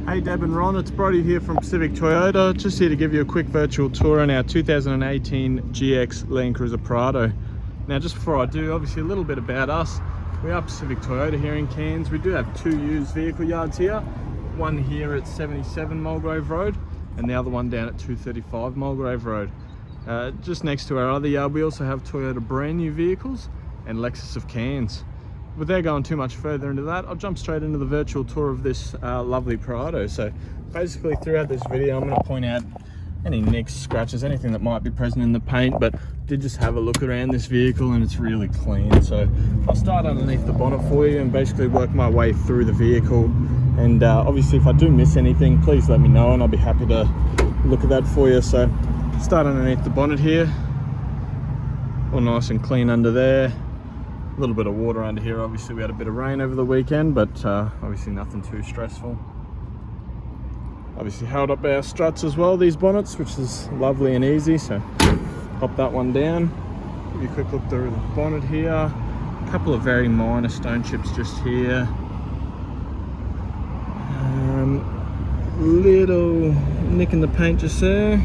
Hey Deb and Ron, it's Brody here from Pacific Toyota. Just here to give you a quick virtual tour on our 2018 GX Landcruiser Prado. Now just before I do, obviously a little bit about us. We are Pacific Toyota here in Cairns. We do have two used vehicle yards here. One here at 77 Mulgrave Road and the other one down at 235 Mulgrave Road. Just next to our other yard we also have Toyota brand new vehicles and Lexus of Cairns. Without going too much further into that, I'll jump straight into the virtual tour of this lovely Prado. So basically throughout this video, I'm going to point out any nicks, scratches, anything that might be present in the paint, but did just have a look around this vehicle and it's really clean. So I'll start underneath the bonnet for you and basically work my way through the vehicle. And obviously if I do miss anything, please let me know and I'll be happy to look at that for you. So start underneath the bonnet here, all nice and clean under there. A little bit of water under here. Obviously we had a bit of rain over the weekend, but obviously nothing too stressful. Obviously held up our struts as well, these bonnets, which is lovely and easy. So pop that one down, give you a quick look through the bonnet here. A couple of very minor stone chips just here. Little nick in the paint just there.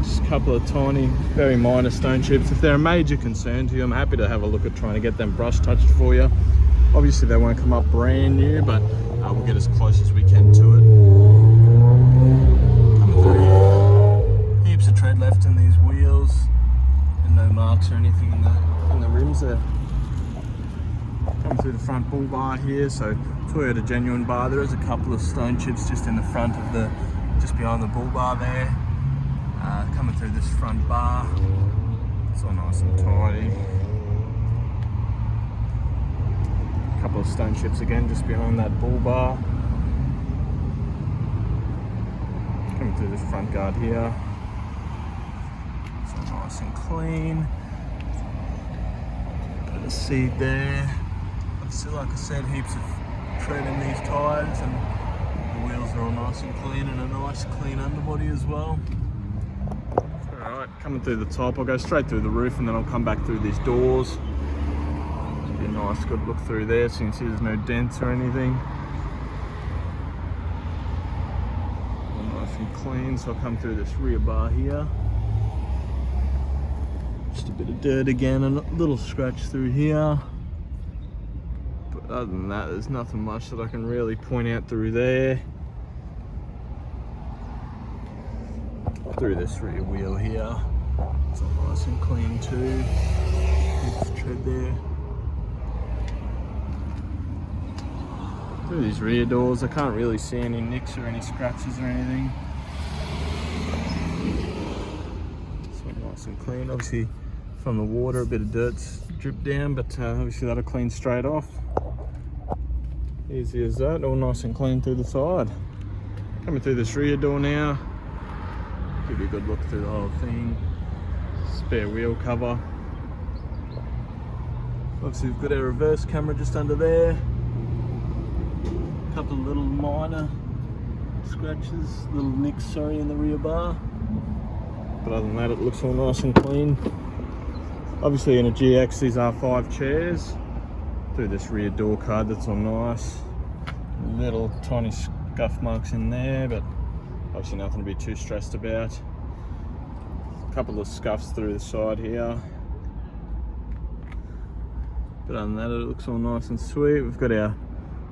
A couple of tiny, very minor stone chips. If they're a major concern to you, I'm happy to have a look at trying to get them brush touched for you. Obviously they won't come up brand new, but we'll get as close as we can to it. Coming through here. Heaps of tread left in these wheels and no marks or anything in the rims there. Coming through the front bull bar here, so Toyota genuine bar. There is a couple of stone chips just in the front of just behind the bull bar there. Coming through this front bar, it's all nice and tidy. A couple of stone chips again just behind that bull bar. Coming through this front guard here, it's all nice and clean. Got a seat there. Obviously, like I said, heaps of tread in these tyres, and the wheels are all nice and clean, and a nice clean underbody as well. Alright, coming through the top, I'll go straight through the roof and then I'll come back through these doors. Give you a nice good look through there so you can see there's no dents or anything. All nice and clean, so I'll come through this rear bar here. Just a bit of dirt again and a little scratch through here. But other than that, there's nothing much that I can really point out through there. Through this rear wheel here, it's all nice and clean too. Heaps of tread there. Through these rear doors, I can't really see any nicks or any scratches or anything. It's all nice and clean. Obviously from the water a bit of dirt's dripped down, but obviously that'll clean straight off. Easy as that, all nice and clean through the side. Coming through this rear door now. Give you a good look through the whole thing. Spare wheel cover. Obviously we've got our reverse camera just under there. A couple of little minor scratches, little nicks, sorry, in the rear bar. But other than that, it looks all nice and clean. Obviously in a GX, these are 5 chairs. Through this rear door card, that's all nice. Little tiny scuff marks in there, but obviously nothing to be too stressed about. A couple of scuffs through the side here. But other than that, it looks all nice and sweet. We've got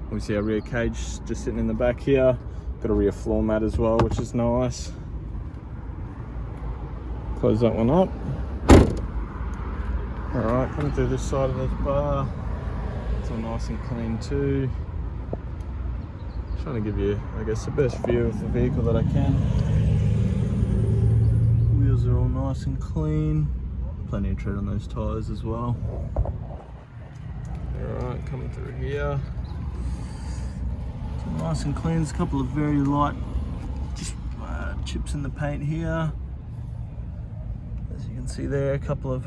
obviously our rear cage just sitting in the back here. Got a rear floor mat as well, which is nice. Close that one up. Alright, coming through this side of this bar. It's all nice and clean too. Trying to give you, I guess, the best view of the vehicle that I can. Wheels are all nice and clean. Plenty of tread on those tyres as well. Alright, coming through here. It's all nice and clean. There's a couple of very light just chips in the paint here. As you can see there, a couple of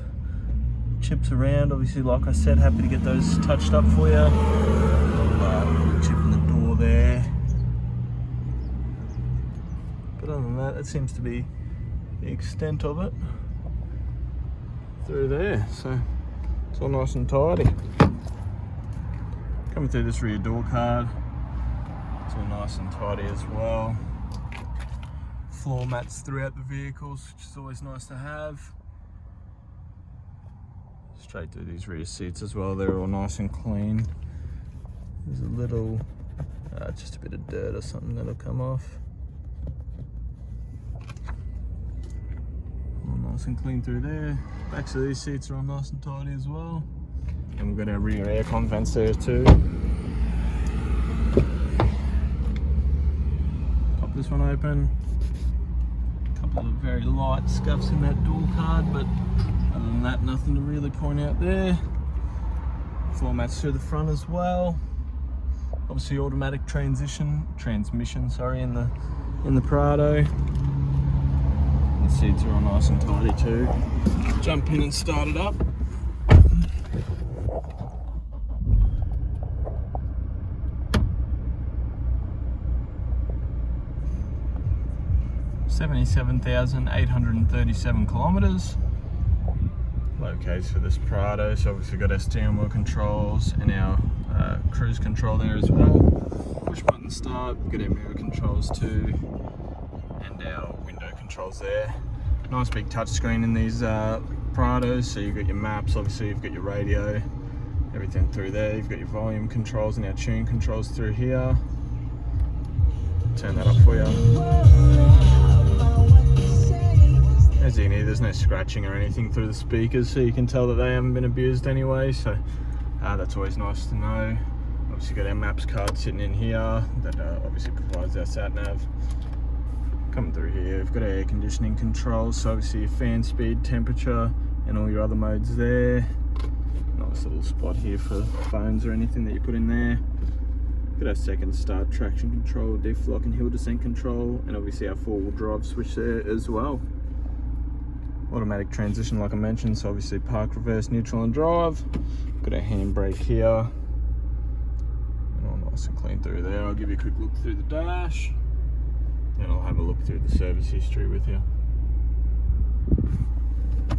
chips around. Obviously, like I said, happy to get those touched up for you. Chip in the door there. But other than that, seems to be the extent of it through there. So it's all nice and tidy. Coming through this rear door card, it's It's all nice and tidy as well. Floor mats throughout the vehicles, which is always nice to have. Straight through these rear seats as well, they're all nice and clean. There's a little, just a bit of dirt or something that'll come off. All nice and clean through there. Backs of these seats are all nice and tidy as well. And we've got our rear aircon vents there too. Pop this one open. A couple of very light scuffs in that door card, but other than that, nothing to really point out there. Floor mats through the front as well. Obviously automatic transmission, in the Prado. The seats are all nice and tidy too. Jump in and start it up. $77,837 kilometers. Low case for this Prado, so obviously got our steering wheel controls and our cruise control there as well. Push button start, got our mirror controls too, and our window controls there. Nice big touchscreen in these Prados, so you've got your maps, obviously you've got your radio, everything through there. You've got your volume controls and our tune controls through here. Turn that up for you. As you can hear, there's no scratching or anything through the speakers, so you can tell that they haven't been abused anyway, so that's always nice to know. Obviously got our maps card sitting in here that obviously provides our sat nav. Coming through here, we've got our air conditioning controls, so obviously your fan speed, temperature, and all your other modes there. Nice little spot here for phones or anything that you put in there. Got our second start, traction control, diff lock and hill descent control, and obviously our four-wheel drive switch there as well. Automatic transition like I mentioned, so obviously park, reverse, neutral and drive. Got our handbrake here. And all nice and clean through there. I'll give you a quick look through the dash. And I'll have a look through the service history with you.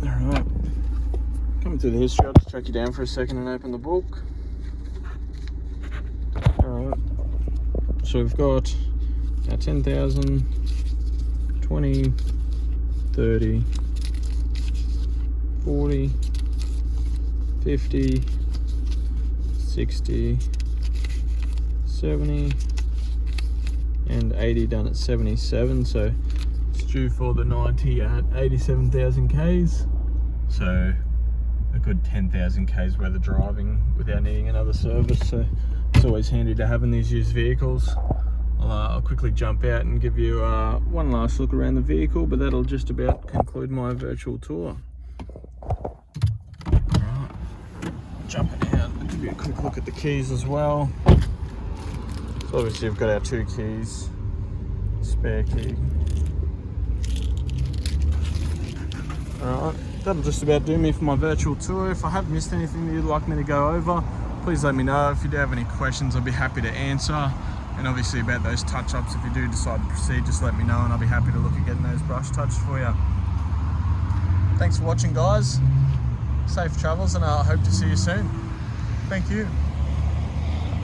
Alright. Coming through the history, I'll just track you down for a second and open the book. Alright. So we've got our 10,000, 20, 30, 40, 50, 60, 70, and 80 done at 77, so it's due for the 90 at 87,000 Ks. So a good 10,000 Ks worth of driving without needing another service, so it's always handy to have in these used vehicles. I'll quickly jump out and give you one last look around the vehicle, but that'll just about conclude my virtual tour. Alright, jumping out, I'll give you a quick look at the keys as well. So obviously we've got our 2 keys, spare key. Alright, that'll just about do me for my virtual tour. If I have missed anything that you'd like me to go over, please let me know. If you do have any questions, I'll be happy to answer. And obviously about those touch-ups, if you do decide to proceed, just let me know and I'll be happy to look at getting those brush touched for you. Thanks for watching, guys. Safe travels, and I hope to see you soon. Thank you.